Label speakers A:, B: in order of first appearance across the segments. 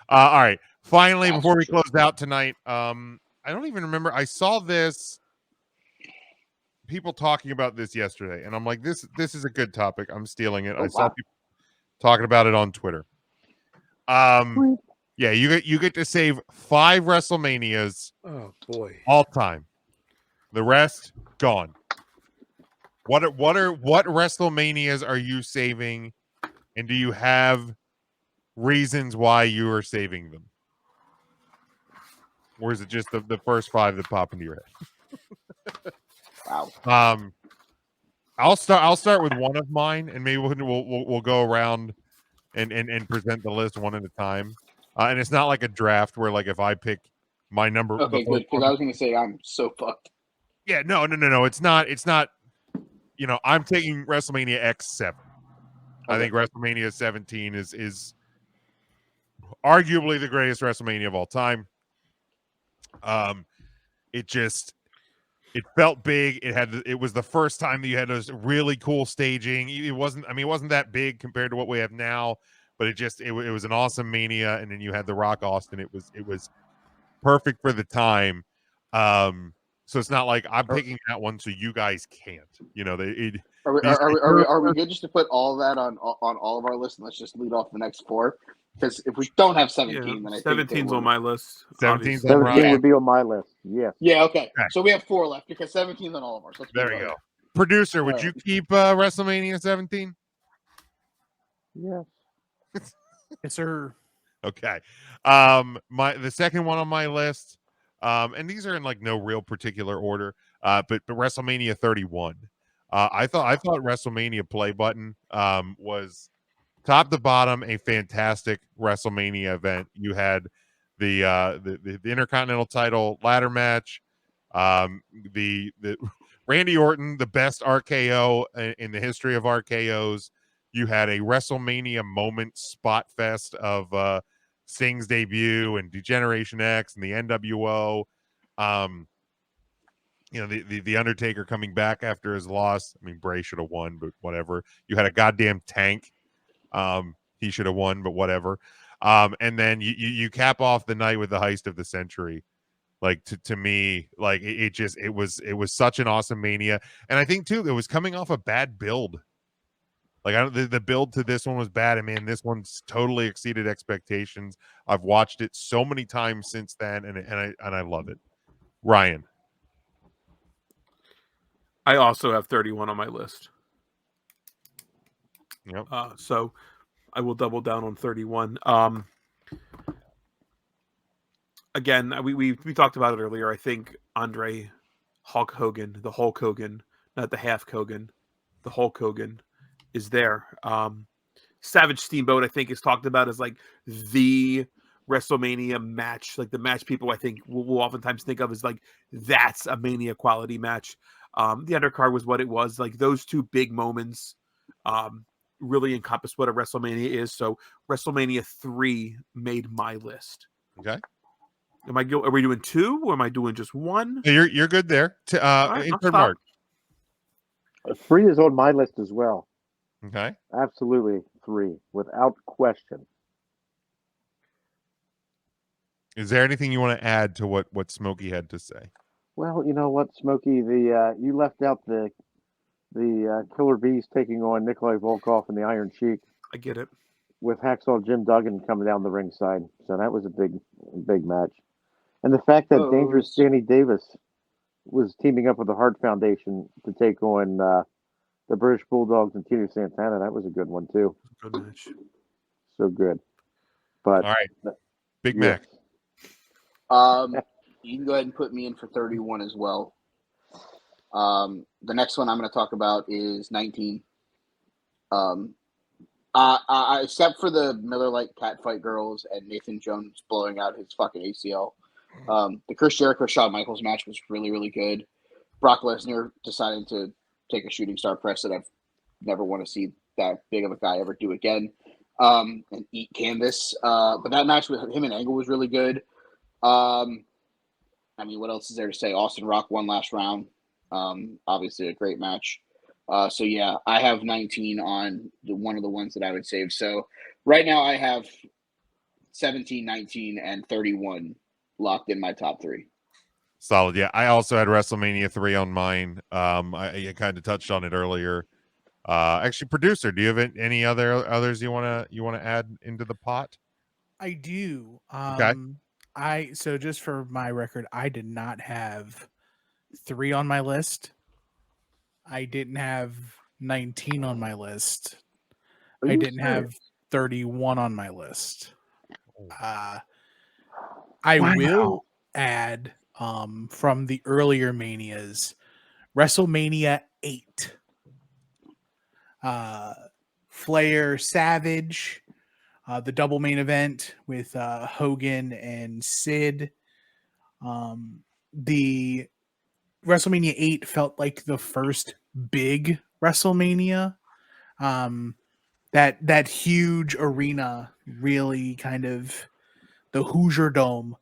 A: All right. Finally,
B: That's
A: before we
B: true.
A: close out tonight, I don't even remember. I saw this people talking about this yesterday, and I'm like, this is a good topic. I'm stealing it.
B: Oh
A: I saw
B: wow.
A: people talking about it on Twitter. Yeah, you get to save 5 WrestleManias
C: Oh boy.
A: all time. The rest gone. What WrestleManias are you saving, and do you have reasons why you are saving them? Or is it just the first 5 that pop into your head?
B: Wow.
A: I'll start with one of mine, and maybe we'll go around and present the list one at a time. And it's not like a draft where like if I pick my number the
B: Okay,
A: first
B: good. Because
A: one.
B: I was going to say I'm so fucked.
A: Yeah, no. It's not. You know, I'm taking WrestleMania X7.
B: Okay.
A: I think WrestleMania 17 is arguably the greatest WrestleMania of all time. It felt big. It was the first time that you had those really cool staging. It wasn't that big compared to what we have now, but it was an awesome Mania. And then you had the Rock Austin. It was perfect for the time. So it's not like I'm picking that one so you guys can't. You know,
B: Are we good just to put all that on all of our lists, and let's just lead off the next 4? Because if we don't have 17, then I think
C: 17's on my list.
A: 17's
C: obviously.
A: on
D: 17
A: Ryan.
D: would be on my list. Yes.
B: Yeah, okay.
A: Okay.
B: So we have 4 left because 17's on all of ours. Let's
A: There
B: move
A: you
B: on.
A: go. Producer, would
B: All
A: you
B: right.
A: keep WrestleMania 17?
D: Yes.
E: Yes, sir.
A: Okay. The second one on my list, and these are in like no real particular order, but WrestleMania 31. I thought WrestleMania play button was top to bottom a fantastic WrestleMania event. You had the Intercontinental title ladder match, the Randy Orton, the best RKO in the history of RKOs. You had a WrestleMania moment spot fest of Sting's debut and Degeneration X and the NWO. You know, the Undertaker coming back after his loss. I mean, Bray should have won, but whatever. You had a goddamn tank. He should have won, but whatever. And then you cap off the night with the heist of the century. Like to me, like it was such an awesome Mania, and I think too it was coming off a bad build. Like the build to this one was bad. I mean, this one's totally exceeded expectations. I've watched it so many times since then, and I love it. Ryan,
C: I also have 31 on my list.
A: yep.
C: So I will double down on 31. Again, we talked about it earlier. I think Andre Hulk Hogan, the Hulk Hogan, not the half Hogan, the Hulk Hogan is there. Savage Steamboat, I think, is talked about as like the WrestleMania match, like the match people I think will oftentimes think of as like that's a Mania quality match. The undercard was what it was. Like those two big moments really encompass what a WrestleMania is. So WrestleMania 3 made my list.
A: Okay.
C: Are we doing 2 or am I doing just 1?
A: You're good there. Intern Mark.
D: 3 is on my list as well.
A: Okay.
D: Absolutely 3, without question.
A: Is there anything you want to add to what Smokey had to say?
D: Well, you know what, Smokey, you left out the Killer Bees taking on Nikolai Volkov and the Iron Sheik.
C: I get it.
D: With Hacksaw Jim Duggan coming down the ringside, so that was a big match. And the fact that Dangerous Danny Davis was teaming up with the Hart Foundation to take on the British Bulldogs and Tito Santana, that was a good one too.
C: Good match.
D: So good. But
A: all right, Big
D: yes.
A: Mac.
B: You can go ahead and put me in for 31 as well. The next one I'm going to talk about is 19. Except for the Miller Lite Catfight Girls and Nathan Jones blowing out his fucking ACL. The Chris Jericho Shawn Michaels match was really, really good. Brock Lesnar deciding to take a shooting star press that I've never want to see that big of a guy ever do again. And eat canvas. But that match with him and Angle was really good. I mean, what else is there to say? Austin Rock won last round. Obviously a great match. So yeah, I have 19 on one of the ones that I would save. So right now I have 17, 19, and 31 locked in my top 3.
A: Solid. Yeah, I also had WrestleMania 3 on mine. I kind of touched on it earlier. Actually, producer, do you have any others you wanna add into the pot?
E: I do.
A: Okay.
E: So just for my record, I did not have 3 on my list. I didn't have 19 on my list. I didn't have 31 on my list. I will add from the earlier manias, WrestleMania 8. Flair Savage, the double main event with Hogan and Sid. The WrestleMania 8 felt like the first big WrestleMania. That huge arena really kind of, the Hoosier Dome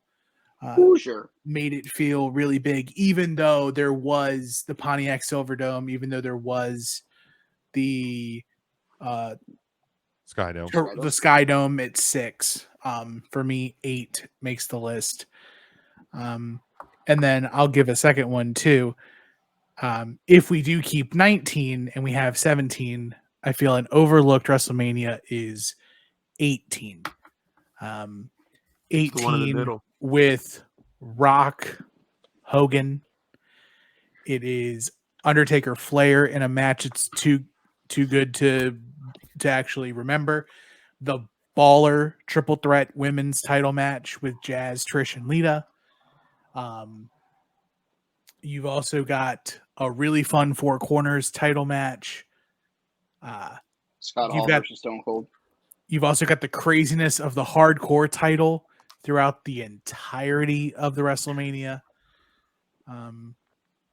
B: Hoosier
E: made it feel really big, even though there was the Pontiac Silverdome, even though there was the
A: Skydome.
E: the Sky Dome at 6. For me, 8 makes the list. And then I'll give a second one too. If we do keep 19 and we have 17, I feel an overlooked WrestleMania is 18. 18
C: the one in the middle
E: with Rock, Hogan. It is Undertaker, Flair in a match it's too good to actually remember. The baller triple threat women's title match with Jazz, Trish, and Lita. You've also got a really fun Four Corners title match.
B: Scott Hall versus Stone Cold.
E: You've also got the craziness of the hardcore title throughout the entirety of the WrestleMania.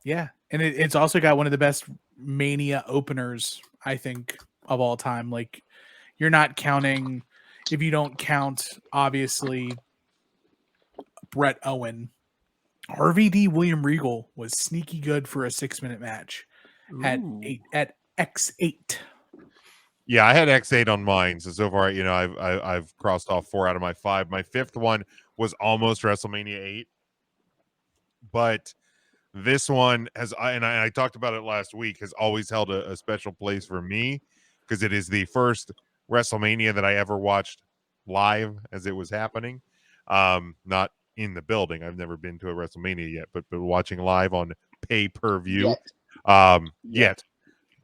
E: Yeah, and it's also got one of the best Mania openers, I think, of all time. Like, you're not counting, if you don't count, obviously, Bret Owen. RVD William Regal was sneaky good for a 6-minute match at X8.
A: Yeah, I had X8 on mine. So far, I've crossed off 4 out of my 5. My 5th one was almost WrestleMania 8, but this one has, and I talked about it last week, has always held a special place for me because it is the first WrestleMania that I ever watched live as it was happening. Not in the building. I've never been to a WrestleMania yet, but watching live on pay-per-view. Yet.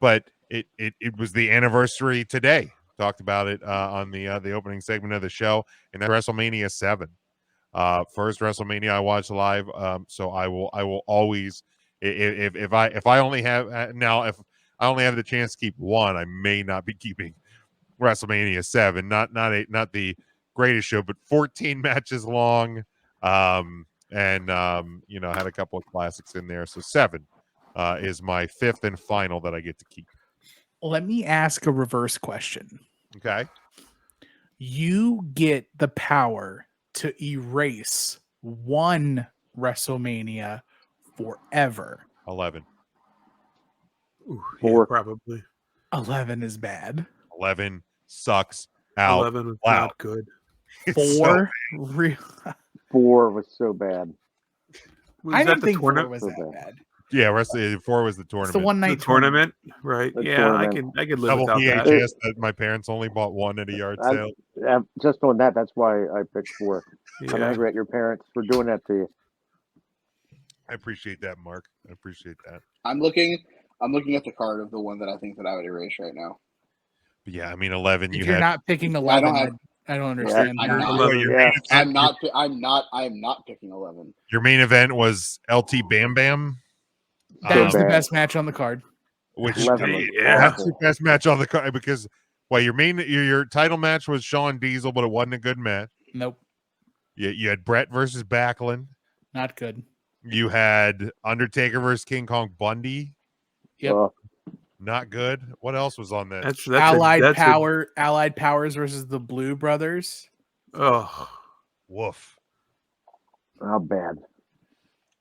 A: But it was the anniversary today. Talked about it on the opening segment of the show, and that's WrestleMania 7. First WrestleMania I watched live. So I will always, if I only have now, if I only have the chance to keep one, I may not be keeping WrestleMania 7. Not the greatest show, but 14 matches long. And had a couple of classics in there. So 7 is my 5th and final that I get to keep.
E: Let me ask a reverse question.
A: Okay.
E: You get the power to erase one WrestleMania forever.
A: 11.
C: Ooh,
D: 4.
C: Yeah, probably.
E: 11 is bad.
A: 11 sucks out.
C: 11 was
A: Wow.
C: not good.
E: 4
D: 4 was so bad.
E: I
C: that
E: didn't think 4
C: tournament?
E: was that bad.
A: Yeah, 4 was the tournament.
E: It's the one night
C: The tournament, right?
D: The
C: Yeah,
D: tournament.
C: I can live
A: Double
C: without that.
A: VHS that my parents only bought one at a yard sale.
D: Just on that, that's why I picked 4. I'm
C: Yeah.
D: angry at your parents for doing that to you.
A: I appreciate that, Mark. I appreciate that.
B: I'm looking at the card of the one that I think that I would erase right now.
A: But yeah, I mean 11.
E: If you're not picking 11, I don't understand.
B: I'm not.
C: 11.
B: I'm not picking 11.
A: Your main event was LT Bam Bam.
E: That is the
D: bad.
E: best match on the card.
A: Which
D: 11 was
A: that's
D: awful.
A: the best match on the card because your title match was Shawn Diesel, but it wasn't a good match.
E: Nope,
A: You had Brett versus Backlund.
E: not good.
A: You had Undertaker versus King Kong Bundy.
E: Yep.
A: Not good. What else was on that?
C: That's
E: Allied Powers versus the Blue Brothers.
A: Woof.
D: How bad.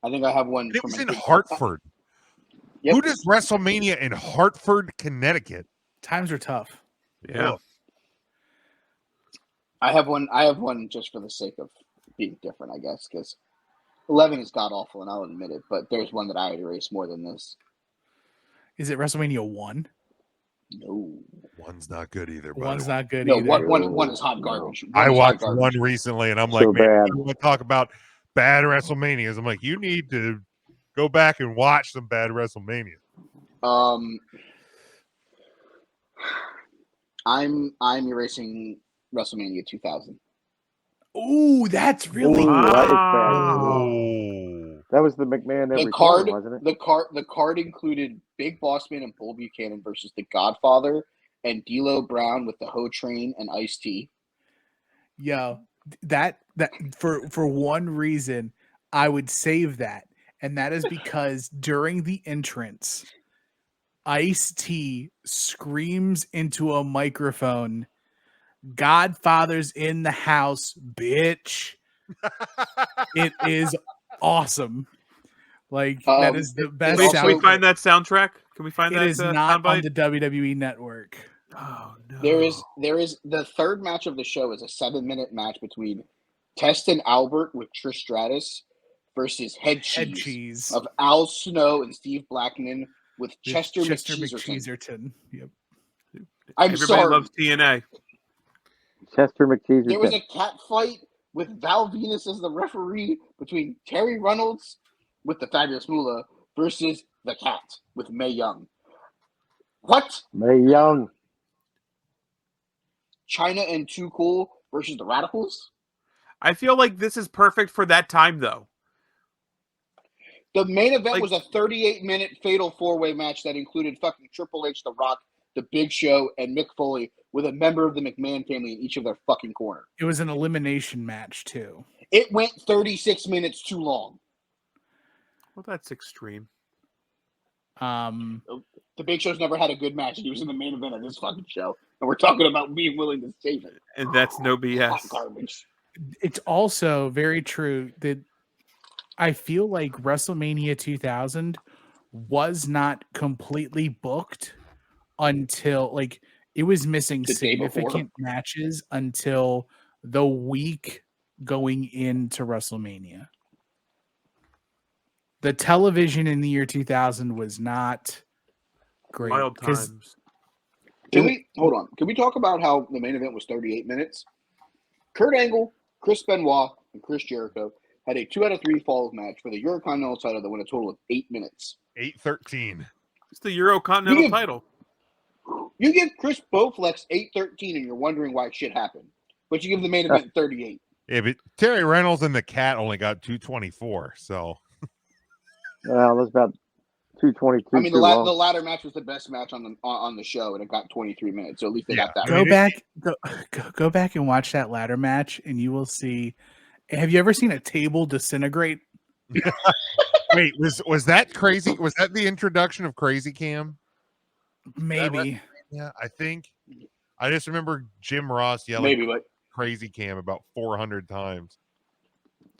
B: I think I have one.
A: It was in Hartford.
B: Yep.
A: Who does WrestleMania in Hartford, Connecticut?
E: Times are tough.
C: Yeah.
A: Woof.
B: I have one just for the sake of being different, I guess, because 11 is god awful, and I'll admit it. But there's one that I erase more than this.
E: Is it WrestleMania 1?
B: No,
A: One's not good either.
E: One's not good
B: no,
E: either.
B: one is hot garbage.
A: I watched one recently, and I'm like,
D: So
A: man,
D: bad.
A: you want to talk about bad WrestleManias? I'm like, you need to go back and watch some bad WrestleMania.
B: I'm erasing WrestleMania 2000.
E: Ooh, that's really
D: Ooh, that is bad.
A: Oh,
D: That was the McMahon every
B: The card,
D: corner, wasn't it?
B: the card included Big Boss Man and Bull Buchanan versus The Godfather and D'Lo Brown with the Ho Train and Ice-T.
E: Yo, that for one reason I would save that, and that is because during the entrance, Ice-T screams into a microphone, "Godfather's in the house, bitch." It is awesome. Like that is the best.
B: also-
C: Can we find that soundtrack? Can we find
E: It
C: that?
E: is not on
C: soundbite?
E: the WWE network.
C: Oh no.
B: There is the third match of the show is a 7-minute match between Test and Albert with Trish Stratus versus Head Cheese of Al Snow and Steve Blackman with Chester McCheeserton.
E: Yep.
B: I'm
C: Everybody
B: sorry.
C: loves TNA.
D: Chester McCheeserton.
B: There was a cat fight with Val Venus as the referee between Terry Reynolds with the Fabulous Moolah versus the Cat with Mae Young. What?
D: Mae Young.
B: China and Too Cool versus the Radicals?
C: I feel like this is perfect for that time, though.
B: The main event
C: Like-
B: was a 38-minute fatal four-way match that included fucking Triple H, The Rock, The Big Show, and Mick Foley with a member of the McMahon family in each of their fucking corner.
E: It was an elimination match too.
B: It went 36 minutes too long.
C: Well, that's extreme.
B: The Big Show's never had a good match, and he was in the main event of this fucking show. And we're talking about being willing to save it.
C: And that's no
B: Hot
C: BS.
B: garbage.
E: It's also very true that I feel like WrestleMania 2000 was not completely booked until like it was missing
B: The day before.
E: significant matches until the week going into WrestleMania. The television in the year 2000 was not great.
C: Wild
E: 'cause
C: times.
B: Can we talk about how the main event was 38 minutes? Kurt Angle, Chris Benoit, and Chris Jericho had a 2 out of 3 falls match for the Eurocontinental title that went a total of 8 minutes.
A: 8:13.
C: It's the Euro Continental
B: You-
C: title.
B: You give Chris Bowflex 8:13 and you're wondering why shit happened. But you give the main event 38.
A: Yeah, but Terry Reynolds and the Cat only got 224. So
D: Well, that's about 222.
B: I mean, the latter match was the best match on the show, and it got 23 minutes. So at least they got that.
E: Go back and watch that ladder match, and you will see. Have you ever seen a table disintegrate?
A: wait, was that crazy? Was that the introduction of Crazy Cam?
E: Maybe.
A: Yeah, I think. I just remember Jim Ross yelling
B: Maybe, but
A: Crazy Cam about 400 times.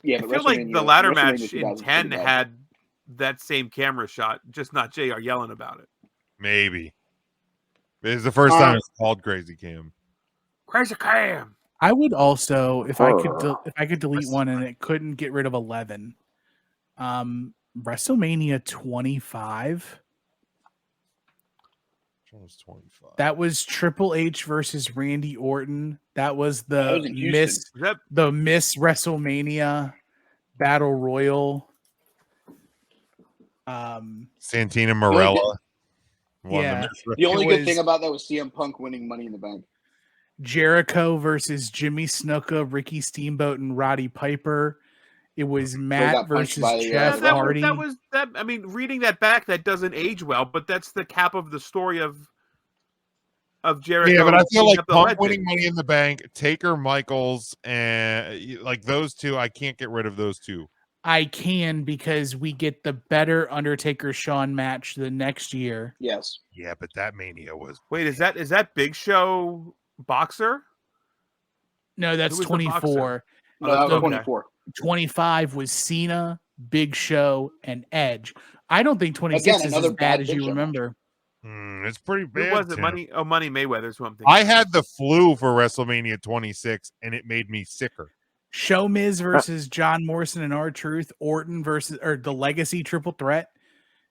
B: yeah.
C: I
B: But
C: feel like the
B: WrestleMania-
C: ladder
B: WrestleMania
C: match
B: 2000
C: in
B: was
C: 10
B: pretty bad.
C: had that same camera shot, just not JR yelling about it.
A: Maybe. This is the first time it's called Crazy Cam.
C: Crazy Cam.
E: I would also, if I could delete one and it couldn't get rid of 11. WrestleMania 25.
A: Which one was 25?
E: That was Triple H versus Randy Orton. That was
B: That was in Houston.
E: the Miss WrestleMania Battle Royal.
A: Santina Marella.
E: Yeah.
B: The only
E: It
B: good
E: was-
B: thing about that was CM Punk winning Money in the Bank.
E: Jericho versus Jimmy Snuka, Ricky Steamboat, and Roddy Piper. It was Matt
B: got punched
E: versus
B: by,
E: Jeff
C: that,
E: Hardy.
C: that was that. I mean, reading that back, that doesn't age well, but that's the cap of the story of Jericho.
A: Yeah, but I feel
C: being
A: like
C: up the
A: Punk
C: legend.
A: winning Money in the Bank, Taker Michaels, and like those two, I can't get rid of those two.
E: I can because we get the better Undertaker Shawn match the next year.
B: Yes.
A: Yeah, but that Mania was.
C: Wait, is that Big Show boxer?
E: No, that's
C: Who was the boxer?
E: 24.
C: Oh,
B: No, that was
C: okay.
B: 24.
E: 25 was Cena, Big Show, and Edge. I don't think 26
B: Again,
E: is as
B: another
E: bad
B: bad
E: as
B: Big
E: you
B: Show
E: remember.
A: It's pretty
C: Who
A: bad.
C: was it?
A: Tim.
C: Money Mayweather's who I'm thinking.
A: I had the flu for WrestleMania 26, and it made me sicker.
E: Show Miz versus John Morrison and R-Truth. Orton versus the Legacy Triple Threat.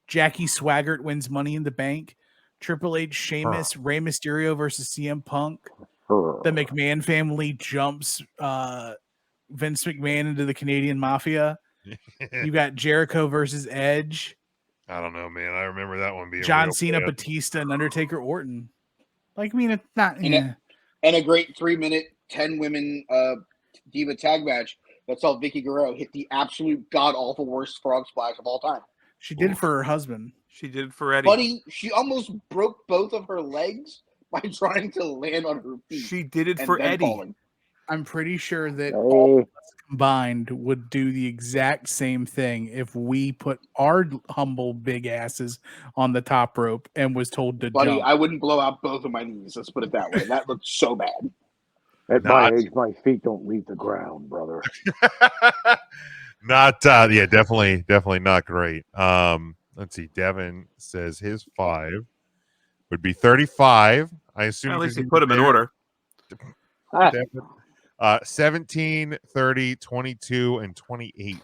E: Jackie Swaggart wins Money in the Bank. Triple H, Sheamus, Rey Mysterio versus CM Punk. The McMahon family jumps Vince McMahon into the Canadian Mafia. You got Jericho versus Edge.
A: I don't know, man. I remember that one being
E: John
A: real
E: Cena,
A: bad.
E: Batista, and Undertaker Orton. Like, I mean, it's not.
B: And a great 3-minute, 10-women Diva tag match that saw Vicky Guerrero hit the absolute god-awful worst frog splash of all time.
E: She did it for her husband.
C: She did it for Eddie.
B: Buddy, she almost broke both of her legs by trying to land on her feet.
C: She did it for Eddie.
B: Falling.
E: I'm pretty sure that all of us combined would do the exact same thing if we put our humble big asses on the top rope and was told to
B: Buddy,
E: jump.
B: I wouldn't blow out both of my knees. Let's put it that way. That looked so bad.
D: At my age, my feet don't leave the ground, brother.
A: Definitely not great. Let's see. Devin says his 5 would be 35. I assume
C: At least he put them in order.
A: Devin, 17, 30, 22, and 28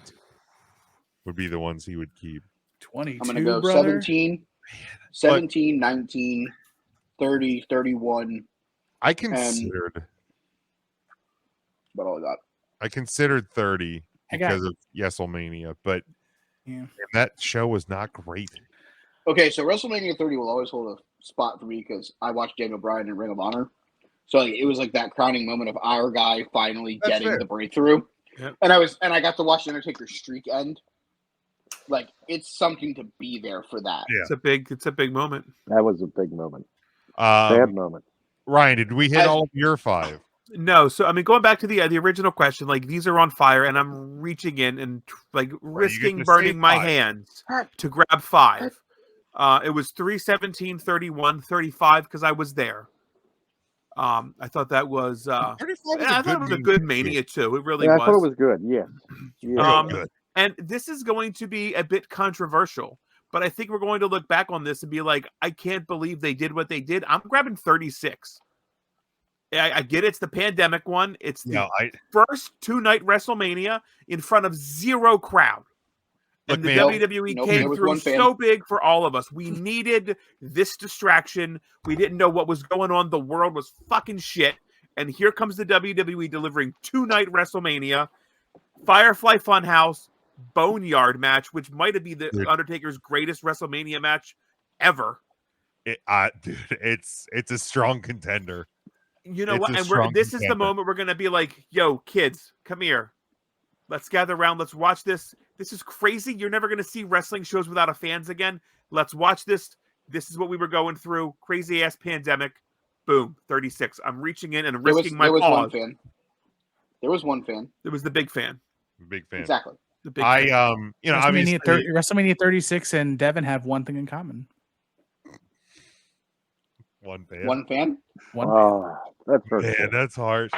A: would be the ones he would keep.
E: 22,
B: I'm going to go
E: brother.
B: 17, 19, 30, 31.
A: I considered.
B: About all I got.
A: I considered 30 because of WrestleMania, but that show was not great.
B: Okay, so WrestleMania 30 will always hold a spot for me because I watched Daniel Bryan in Ring of Honor. So it was like that crowning moment of our guy finally getting the breakthrough.
C: Yep.
B: And I got to watch the Undertaker's streak end. Like, it's something to be there for that.
A: Yeah.
C: It's a big moment.
D: That was a big moment. Bad moment.
A: Ryan, did we hit all of your 5?
C: No, so I mean, going back to the original question, like these are on fire, and I'm reaching in and like risking burning my hands to grab 5. It was 3, 17, 31, 35 because I was there. I thought that was. I thought it was a good Mania too. It really was.
D: I thought it was good. Yeah.
A: Good.
C: And this is going to be a bit controversial, but I think we're going to look back on this and be like, I can't believe they did what they did. I'm grabbing 36. I get it's the pandemic one. It's the first 2-night WrestleMania in front of 0 crowd. And the WWE came through so big for all of us. We needed this distraction. We didn't know what was going on. The world was fucking shit. And here comes the WWE delivering 2-night WrestleMania, Firefly Funhouse, Boneyard match, which might be the Undertaker's greatest WrestleMania match ever.
A: Dude, it's a strong contender.
C: You know what? And this is the moment we're going to be like, yo, kids, come here. Let's gather around. Let's watch this. This is crazy. You're never going to see wrestling shows without a fans again. Let's watch this. This is what we were going through. Crazy ass pandemic. Boom. 36. I'm reaching in and risking my paws.
B: There was one fan.
C: It was the big fan.
A: The big fan.
B: Exactly.
C: The big fan.
E: WrestleMania 36 and Devin have one thing in common.
A: One fan.
B: One fan.
D: That's hurtful.
A: Yeah, that's harsh.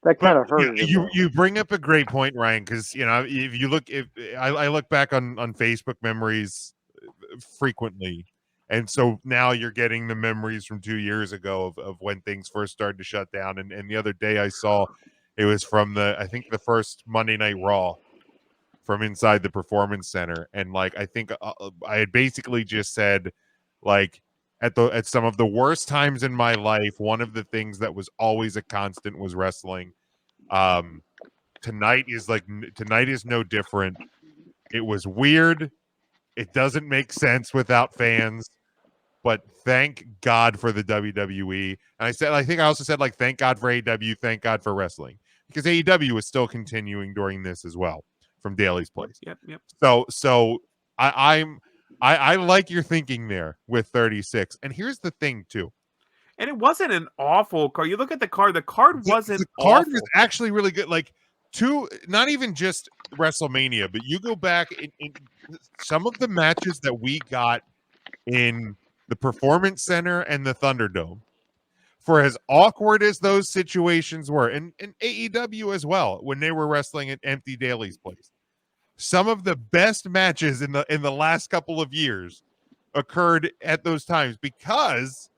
D: That kind of hurt.
A: You bring up a great point, Ryan, because if you look, I look back on Facebook memories frequently, and so now you're getting the memories from 2 years ago of when things first started to shut down. And the other day I saw it was from I think the first Monday Night Raw from inside the Performance Center, and like I think I had basically just said like. At some of the worst times in my life, one of the things that was always a constant was wrestling. Tonight is no different. It was weird. It doesn't make sense without fans, but thank God for the WWE. And I think I also said like thank God for AEW, thank God for wrestling, because AEW is still continuing during this as well from Daly's Place.
C: Yep.
A: So I like your thinking there with 36. And here's the thing, too.
C: And it wasn't an awful card. You look at the card. The card wasn't
A: The card
C: awful.
A: was actually really good. Like, not even just WrestleMania, but you go back in some of the matches that we got in the Performance Center and the Thunderdome. For as awkward as those situations were, and AEW as well, when they were wrestling at Empty Daly's Place. Some of the best matches in the last couple of years occurred at those times because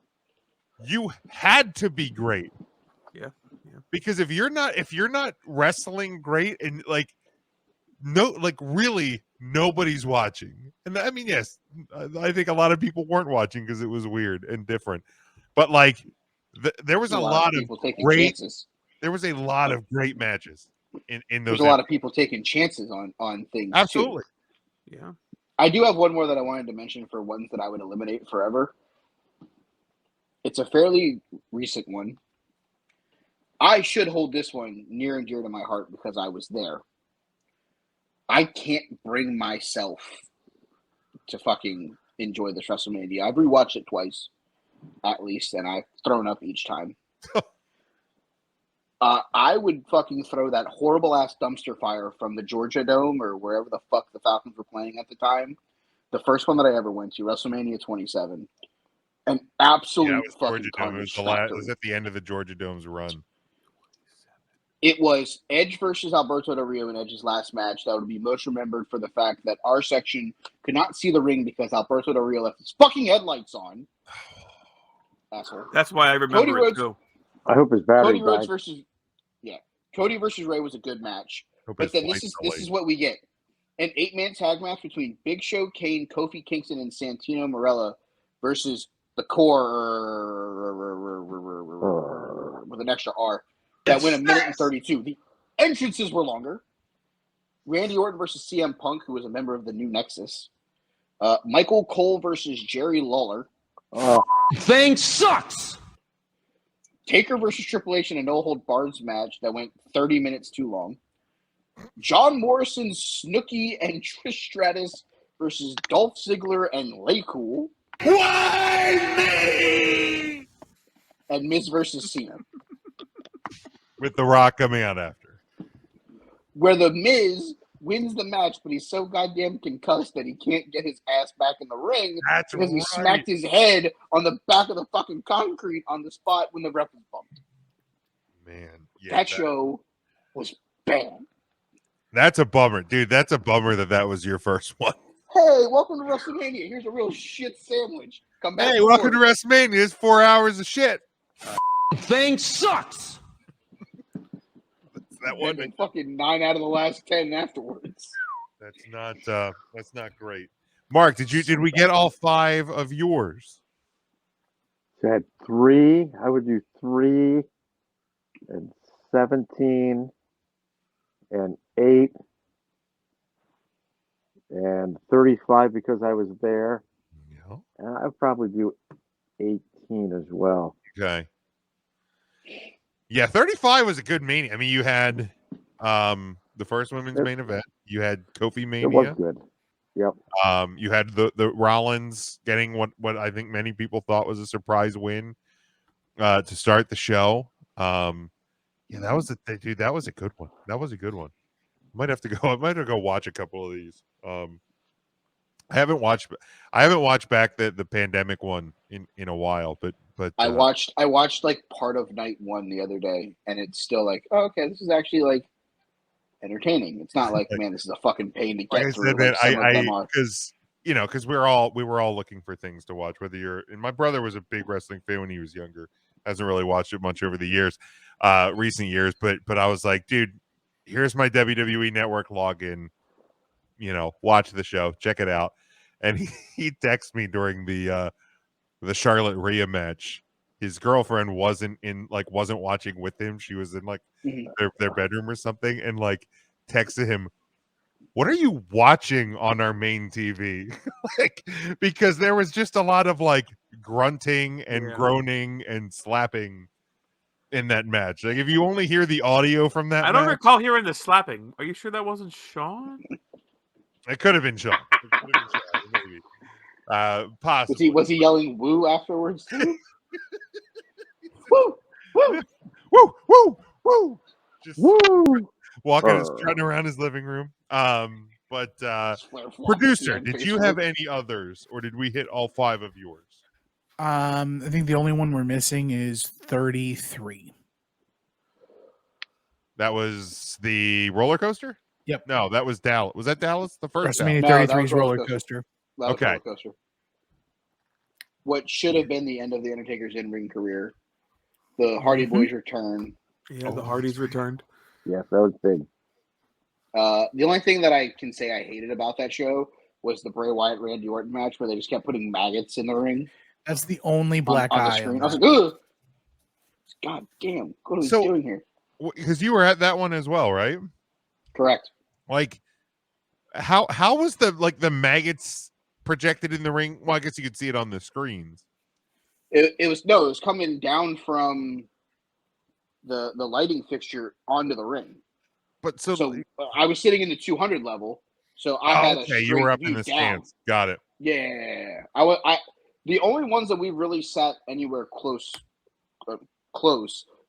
A: you had to be great.
C: Yeah.
A: Because if you're not wrestling great and like really nobody's watching. And I mean, yes, I think a lot of people weren't watching because it was weird and different. But like there was a lot of
B: people taking
A: great
B: chances.
A: There was a lot of great matches in those.
B: There's a lot of people taking chances on things.
A: Absolutely.
B: Too.
C: Yeah.
B: I do have one more that I wanted to mention for ones that I would eliminate forever. It's a fairly recent one. I should hold this one near and dear to my heart because I was there. I can't bring myself to fucking enjoy this WrestleMania. I've rewatched it twice, at least, and I've thrown up each time. I would fucking throw that horrible ass dumpster fire from the Georgia Dome or wherever the fuck the Falcons were playing at the time. The first one that I ever went to, WrestleMania 27. An absolute fucking carnage factory.
A: It was at the end of the Georgia Dome's run.
B: It was Edge versus Alberto Del Rio in Edge's last match that would be most remembered for the fact that our section could not see the ring because Alberto Del Rio left his fucking headlights on. Asshole.
C: That's why I remember it too.
D: I hope his battery
B: died. Cody versus Ray was a good match. But then this is what we get. An 8-man tag match between Big Show, Kane, Kofi Kingston, and Santino Marella versus the Core with an extra R. That went 1:32. The entrances were longer. Randy Orton versus CM Punk, who was a member of the New Nexus. Michael Cole versus Jerry Lawler.
F: Thing sucks.
B: Taker versus Triple H in a no-hold-barred match that went 30 minutes too long. John Morrison, Snooki, and Trish Stratus versus Dolph Ziggler and Lay Cool.
F: Why me?
B: And Miz versus Cena.
A: With The Rock coming out after.
B: Where the Miz wins the match, but he's so goddamn concussed that he can't get his ass back in the ring because he smacked his head on the back of the fucking concrete on the spot when the ref was bumped.
A: Man.
B: Yeah, that show was bad.
A: That's a bummer. Dude, that's a bummer that was your first one.
B: Hey, welcome to WrestleMania. Here's a real shit sandwich. Come back.
A: Hey, welcome to WrestleMania. It's 4 hours of shit.
F: Thing sucks.
A: That one
B: fucking 9 out of the last 10 afterwards.
A: That's not great. Mark, did we get all 5 of yours?
D: So I had 3. I would do 3 and 17 and 8 and 35 because I was there.
A: Yeah.
D: And I'd probably do 18 as well.
A: Okay. Yeah, 35 was a good Mania. I mean, you had the first women's main event. You had Kofi Mania.
D: It was good. Yep.
A: You had the Rollins getting what I think many people thought was a surprise win to start the show. Yeah, that was that was a good one. That was a good one. I might have to go watch a couple of these. I haven't watched back the pandemic one in a while, but
B: I watched like part of night 1 the other day, and it's still like, oh, okay, this is actually like entertaining. It's not like, man, this is a fucking pain to get
A: like
B: through.
A: Because we were all looking for things to watch. And my brother was a big wrestling fan when he was younger. Hasn't really watched it much over the years, recent years. But I was like, dude, here's my WWE Network login. Watch the show, check it out. And he texted me during the Charlotte Rhea match. His girlfriend wasn't watching with him. She was in like their bedroom or something, and like texted him, "What are you watching on our main TV?" because there was just a lot of like grunting and groaning and slapping in that match. Like if you only hear the audio from that,
C: I don't recall hearing the slapping. Are you sure that wasn't Sean?
A: It could have been Sean. Maybe. Possibly.
B: Was he yelling "woo" afterwards too? Woo! Woo!
A: Woo! Woo! Woo! Just
D: woo!
A: Walking, strutting around his living room. But producer, did you have any others, or did we hit all 5 of yours?
E: I think the only one we're missing is 33.
A: That was the roller coaster?
E: Yep.
A: No, that was Dallas. Was that Dallas? The first
E: WrestleMania 33's roller coaster.
A: Okay.
B: what should have been the end of the Undertaker's in-ring career. The Hardy Boys return.
C: Yeah, the Hardys returned.
D: Yes, that was big.
B: The only thing that I can say I hated about that show was the Bray Wyatt Randy Orton match where they just kept putting maggots in the ring.
E: That's the only black
B: on the
E: eye.
B: screen.
E: On
B: I was
E: that.
B: like, ugh. God damn, what are we
A: So-
B: doing here?
A: Because you were at that one as well, right?
B: Correct.
A: Like, how was the maggots projected in the ring? Well, I guess you could see it on the screens.
B: It was coming down from the lighting fixture onto the ring.
A: But
B: I was sitting in the 200 level, so I had a straight
A: you were up
B: view
A: in the
B: down.
A: stands. Got it.
B: Yeah, the only ones that we really sat anywhere close.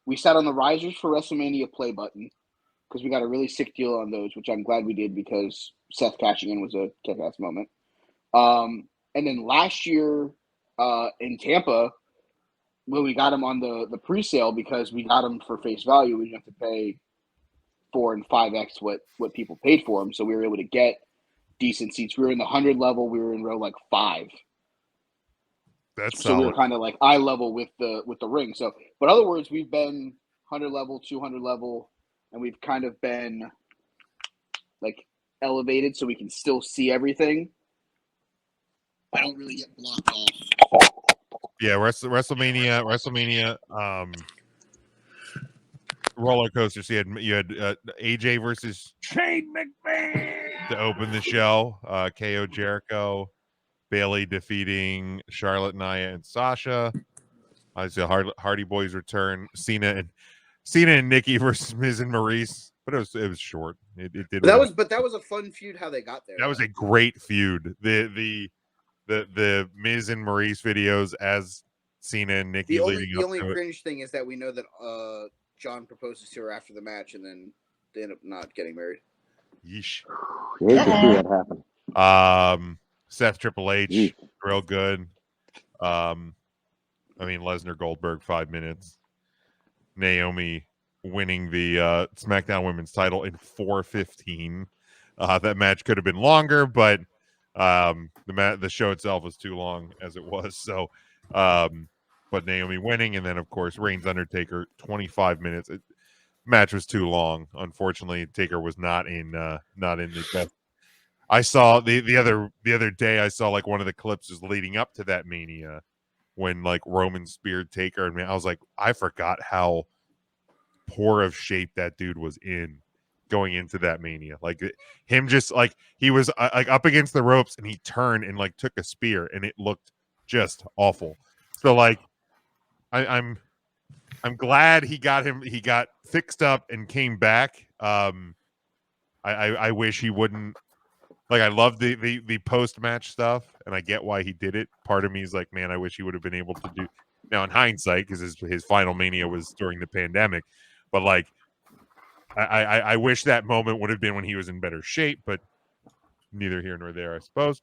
B: We sat on the risers for WrestleMania play button because we got a really sick deal on those, which I'm glad we did because Seth cashing in was a kick-ass moment. And then last year in Tampa, when we got him on the pre-sale because we got him for face value, we didn't have to pay 4 and 5x what people paid for him, so we were able to get decent seats. We were in the 100 level. We were in row 5.
A: That's
B: so
A: solid.
B: we were kind of eye level with the ring. So, but other words, we've been 100 level, 200 level, and we've kind of been elevated so we can still see everything. I don't really get blocked off.
A: Yeah, WrestleMania, roller coaster. So you had AJ versus
F: Shane McMahon
A: to open the show. KO Jericho, Bailey defeating Charlotte, Nia, and Sasha. Obviously, Hardy Boys return. Cena and Nikki versus Miz and Maurice, but it was short. It did.
B: But that was a fun feud. How they got there.
A: That was a great feud. The Miz and Maurice videos as Cena and Nikki
B: The
A: leading up
B: only
A: to it.
B: cringe thing is that we know that John proposes to her after the match, and then they end up not getting married.
A: Yeesh.
D: You hate to see that happen.
A: Seth Triple H,
D: Yeesh.
A: real good. Lesnar Goldberg 5 minutes. Naomi winning the SmackDown Women's title in 4:15. That match could have been longer, but the show itself was too long as it was. So, but Naomi winning, and then of course Reigns Undertaker 25 minutes. Match was too long. Unfortunately, Taker was not in the best. I saw the other day. I saw one of the clips is leading up to that Mania when Roman speared Taker, and I was like, I forgot how poor of shape that dude was in going into that Mania. Him just he was up against the ropes, and he turned and took a spear, and it looked just awful. So I'm glad he got fixed up and came back. I wish he wouldn't. I love the post match stuff, and I get why he did it. Part of me is like, man, I wish he would have been able to do. Now, in hindsight, because his final Mania was during the pandemic, but I wish that moment would have been when he was in better shape. But neither here nor there, I suppose.